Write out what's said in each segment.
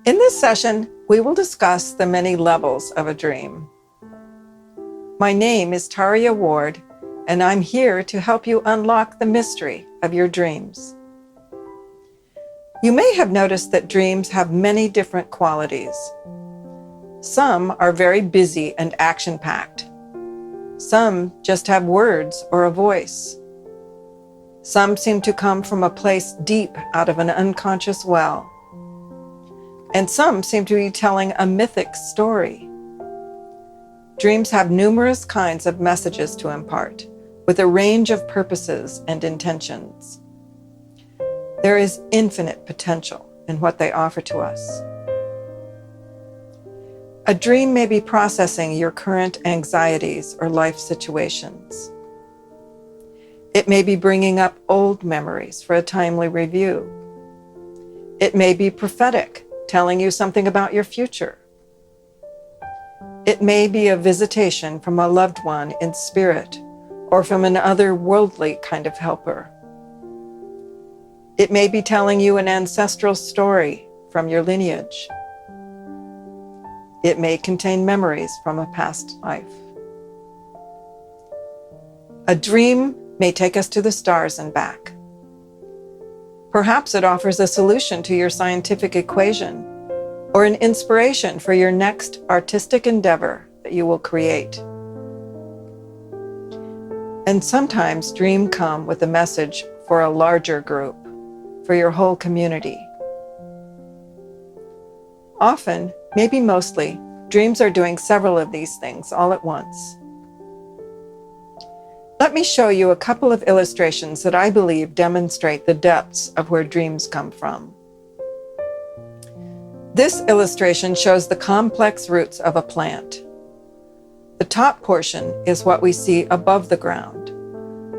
In this session, we will discuss the many levels of a dream. My name is Tayria Ward, and I'm here to help you unlock the mystery of your dreams. You may have noticed that dreams have many different qualities. Some are very busy and action-packed. Some just have words or a voice. Some seem to come from a place deep out of an unconscious well. And some seem to be telling a mythic story. Dreams have numerous kinds of messages to impart, with a range of purposes and intentions. There is infinite potential in what they offer to us. A dream may be processing your current anxieties or life situations. It may be bringing up old memories for a timely review. It may be prophetic, telling you something about your future. It may be a visitation from a loved one in spirit or from an otherworldly kind of helper. It may be telling you an ancestral story from your lineage. It may contain memories from a past life. A dream may take us to the stars and back. Perhaps it offers a solution to your scientific equation or an inspiration for your next artistic endeavor that you will create. And sometimes dreams come with a message for a larger group, for your whole community. Often, maybe mostly, dreams are doing several of these things all at once. Let me show you a couple of illustrations that I believe demonstrate the depths of where dreams come from. This illustration shows the complex roots of a plant. The top portion is what we see above the ground.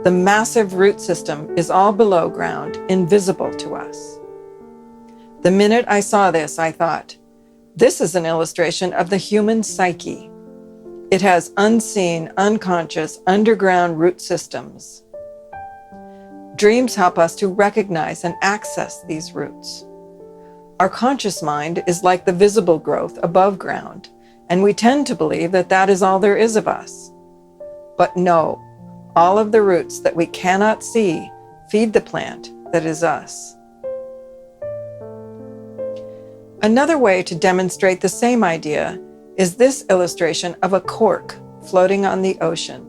The massive root system is all below ground, invisible to us. The minute I saw this, I thought, this is an illustration of the human psyche. It has unseen, unconscious, underground root systems. Dreams help us to recognize and access these roots. Our conscious mind is like the visible growth above ground, and we tend to believe that that is all there is of us. But no, all of the roots that we cannot see feed the plant that is us. Another way to demonstrate the same idea is this illustration of a cork floating on the ocean.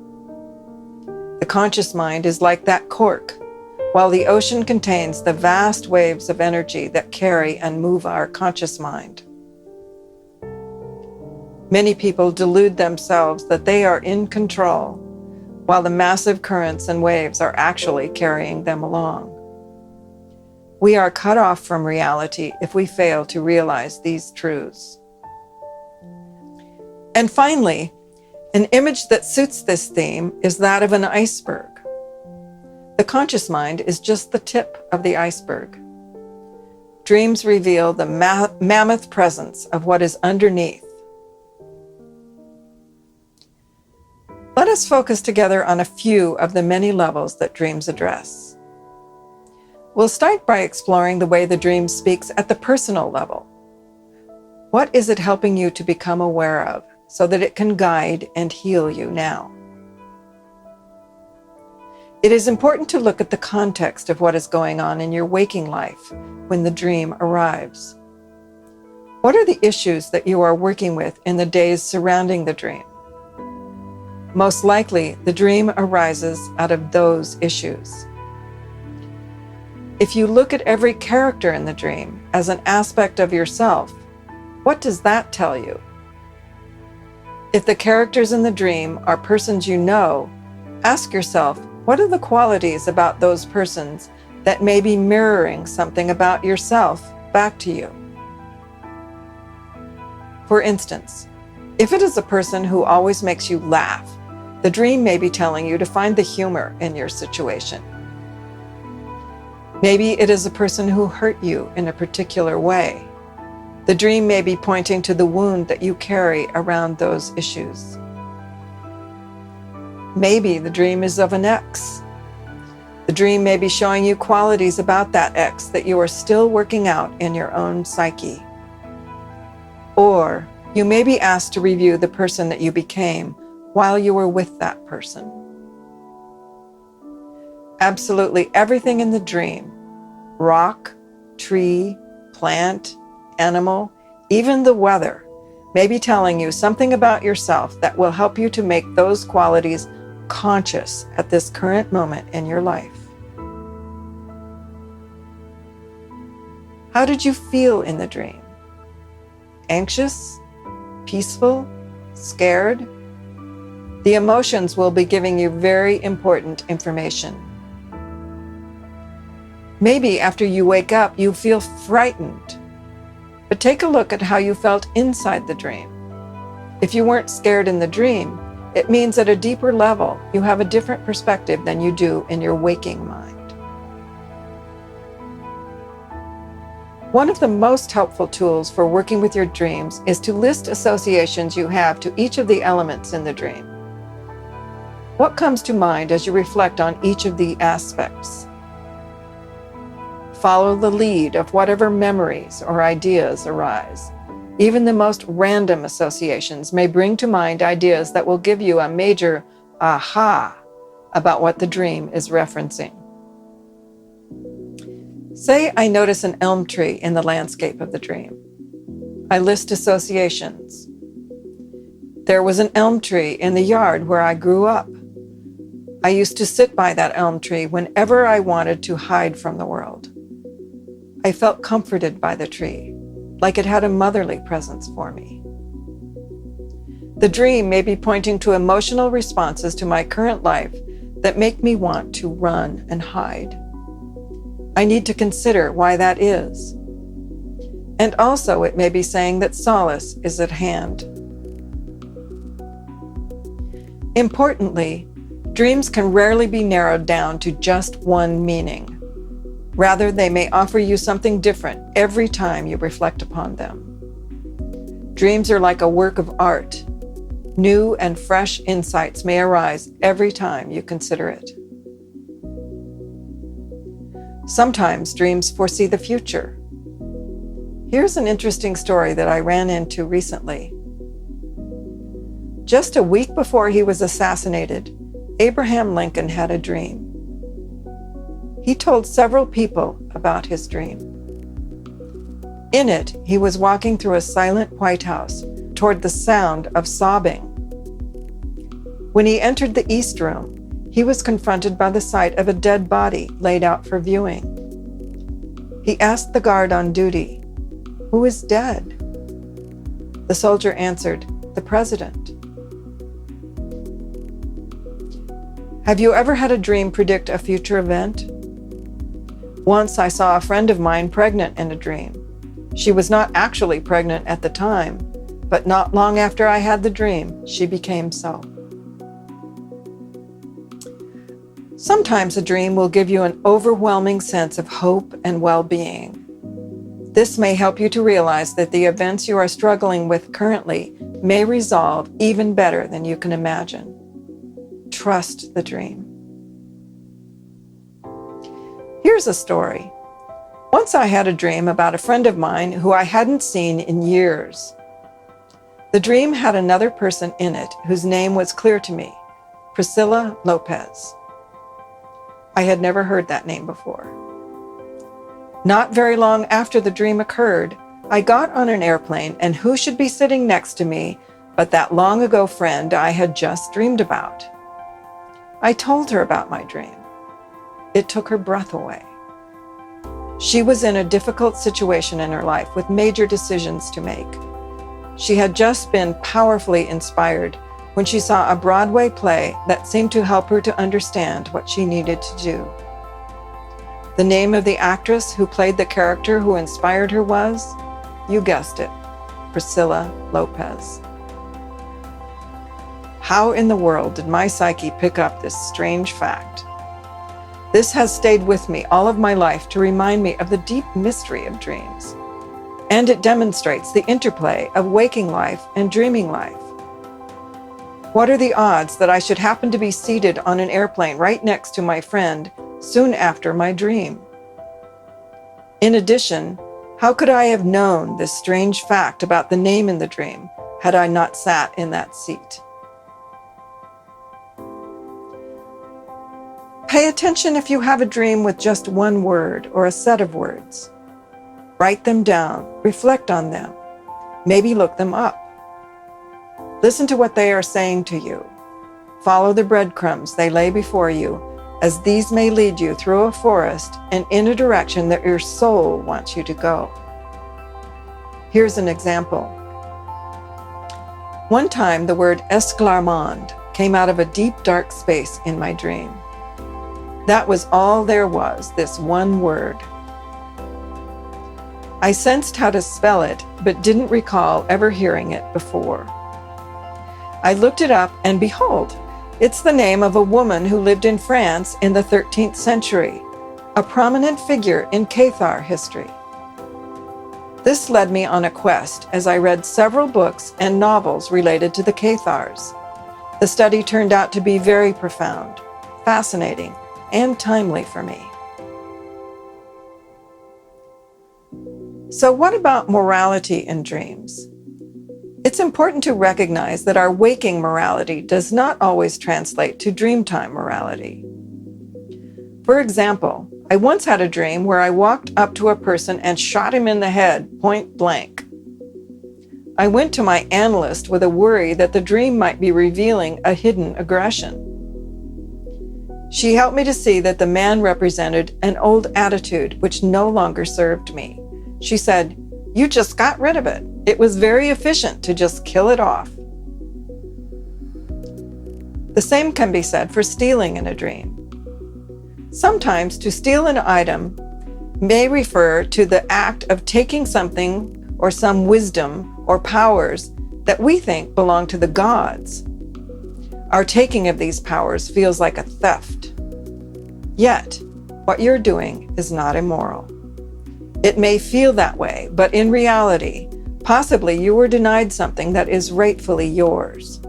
The conscious mind is like that cork, while the ocean contains the vast waves of energy that carry and move our conscious mind. Many people delude themselves that they are in control, while the massive currents and waves are actually carrying them along. We are cut off from reality if we fail to realize these truths. And finally, an image that suits this theme is that of an iceberg. The conscious mind is just the tip of the iceberg. Dreams reveal the mammoth presence of what is underneath. Let us focus together on a few of the many levels that dreams address. We'll start by exploring the way the dream speaks at the personal level. What is it helping you to become aware of so that it can guide and heal you now? It is important to look at the context of what is going on in your waking life when the dream arrives. What are the issues that you are working with in the days surrounding the dream? Most likely, the dream arises out of those issues. If you look at every character in the dream as an aspect of yourself, what does that tell you? If the characters in the dream are persons you know, ask yourself, what are the qualities about those persons that may be mirroring something about yourself back to you? For instance, if it is a person who always makes you laugh, the dream may be telling you to find the humor in your situation. Maybe it is a person who hurt you in a particular way. The dream may be pointing to the wound that you carry around those issues. Maybe the dream is of an ex. The dream may be showing you qualities about that ex that you are still working out in your own psyche. Or you may be asked to review the person that you became while you were with that person. Absolutely everything in the dream, rock, tree, plant, animal, even the weather, may be telling you something about yourself that will help you to make those qualities conscious at this current moment in your life. How did you feel in the dream? Anxious? Peaceful? Scared? The emotions will be giving you very important information. Maybe after you wake up, you feel frightened. But take a look at how you felt inside the dream. If you weren't scared in the dream, it means at a deeper level, you have a different perspective than you do in your waking mind. One of the most helpful tools for working with your dreams is to list associations you have to each of the elements in the dream. What comes to mind as you reflect on each of the aspects? Follow the lead of whatever memories or ideas arise. Even the most random associations may bring to mind ideas that will give you a major aha about what the dream is referencing. Say I notice an elm tree in the landscape of the dream. I list associations. There was an elm tree in the yard where I grew up. I used to sit by that elm tree whenever I wanted to hide from the world. I felt comforted by the tree, like it had a motherly presence for me. The dream may be pointing to emotional responses to my current life that make me want to run and hide. I need to consider why that is. And also it may be saying that solace is at hand. Importantly, dreams can rarely be narrowed down to just one meaning. Rather, they may offer you something different every time you reflect upon them. Dreams are like a work of art. New and fresh insights may arise every time you consider it. Sometimes dreams foresee the future. Here's an interesting story that I ran into recently. Just a week before he was assassinated, Abraham Lincoln had a dream. He told several people about his dream. In it, he was walking through a silent White House toward the sound of sobbing. When he entered the East Room, he was confronted by the sight of a dead body laid out for viewing. He asked the guard on duty, "Who is dead?" The soldier answered, "The president." Have you ever had a dream predict a future event? Once I saw a friend of mine pregnant in a dream. She was not actually pregnant at the time, but not long after I had the dream, she became so. Sometimes a dream will give you an overwhelming sense of hope and well-being. This may help you to realize that the events you are struggling with currently may resolve even better than you can imagine. Trust the dream. Here's a story. Once I had a dream about a friend of mine who I hadn't seen in years. The dream had another person in it whose name was clear to me, Priscilla Lopez. I had never heard that name before. Not very long after the dream occurred, I got on an airplane, and who should be sitting next to me but that long ago friend I had just dreamed about. I told her about my dream. It took her breath away. She was in a difficult situation in her life with major decisions to make. She had just been powerfully inspired when she saw a Broadway play that seemed to help her to understand what she needed to do. The name of the actress who played the character who inspired her was, you guessed it, Priscilla Lopez. How in the world did my psyche pick up this strange fact? This has stayed with me all of my life to remind me of the deep mystery of dreams. And it demonstrates the interplay of waking life and dreaming life. What are the odds that I should happen to be seated on an airplane right next to my friend soon after my dream? In addition, How could I have known this strange fact about the name in the dream had I not sat in that seat? Pay attention if you have a dream with just one word or a set of words. Write them down, reflect on them, maybe look them up. Listen to what they are saying to you. Follow the breadcrumbs they lay before you, as these may lead you through a forest and in a direction that your soul wants you to go. Here's an example. One time, the word esclarmonde came out of a deep, dark space in my dream. That was all there was, this one word. I sensed how to spell it, but didn't recall ever hearing it before. I looked it up, and behold, it's the name of a woman who lived in France in the 13th century, a prominent figure in Cathar history. This led me on a quest as I read several books and novels related to the Cathars. The study turned out to be very profound, fascinating, and timely for me. So what about morality in dreams? It's important to recognize that our waking morality does not always translate to dreamtime morality. For example, I once had a dream where I walked up to a person and shot him in the head point blank. I went to my analyst with a worry that the dream might be revealing a hidden aggression. She helped me to see that the man represented an old attitude which no longer served me. She said, "You just got rid of it. It was very efficient to just kill it off." The same can be said for stealing in a dream. Sometimes to steal an item may refer to the act of taking something or some wisdom or powers that we think belong to the gods. Our taking of these powers feels like a theft. Yet, what you're doing is not immoral. It may feel that way, but in reality, possibly you were denied something that is rightfully yours.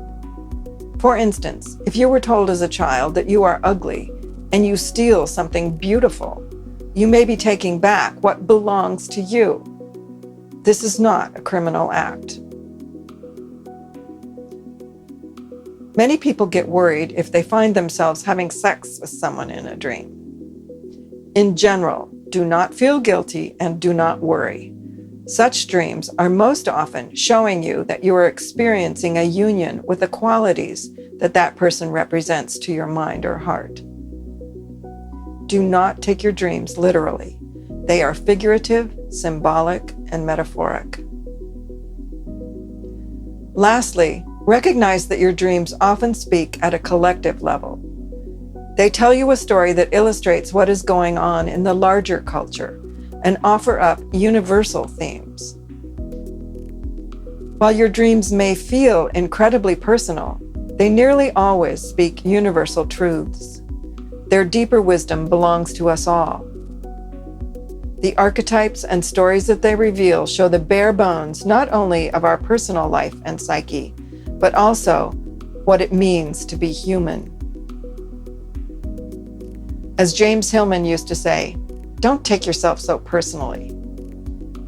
For instance, if you were told as a child that you are ugly and you steal something beautiful, you may be taking back what belongs to you. This is not a criminal act. Many people get worried if they find themselves having sex with someone in a dream. In general, do not feel guilty and do not worry. Such dreams are most often showing you that you are experiencing a union with the qualities that that person represents to your mind or heart. Do not take your dreams literally. They are figurative, symbolic, and metaphoric. Lastly, recognize that your dreams often speak at a collective level. They tell you a story that illustrates what is going on in the larger culture and offer up universal themes. While your dreams may feel incredibly personal, they nearly always speak universal truths. Their deeper wisdom belongs to us all. The archetypes and stories that they reveal show the bare bones not only of our personal life and psyche, but also what it means to be human. As James Hillman used to say, don't take yourself so personally.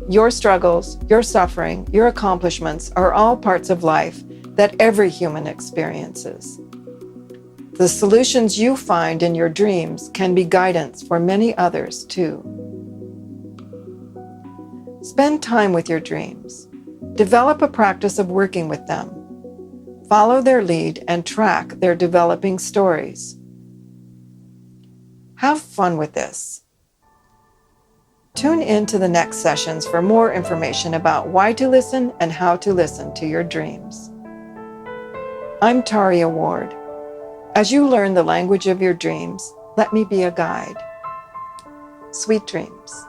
Your struggles, your suffering, your accomplishments are all parts of life that every human experiences. The solutions you find in your dreams can be guidance for many others too. Spend time with your dreams. Develop a practice of working with them. Follow their lead and track their developing stories. Have fun with this. Tune in to the next sessions for more information about why to listen and how to listen to your dreams. I'm Tayria Ward. As you learn the language of your dreams, let me be a guide. Sweet dreams.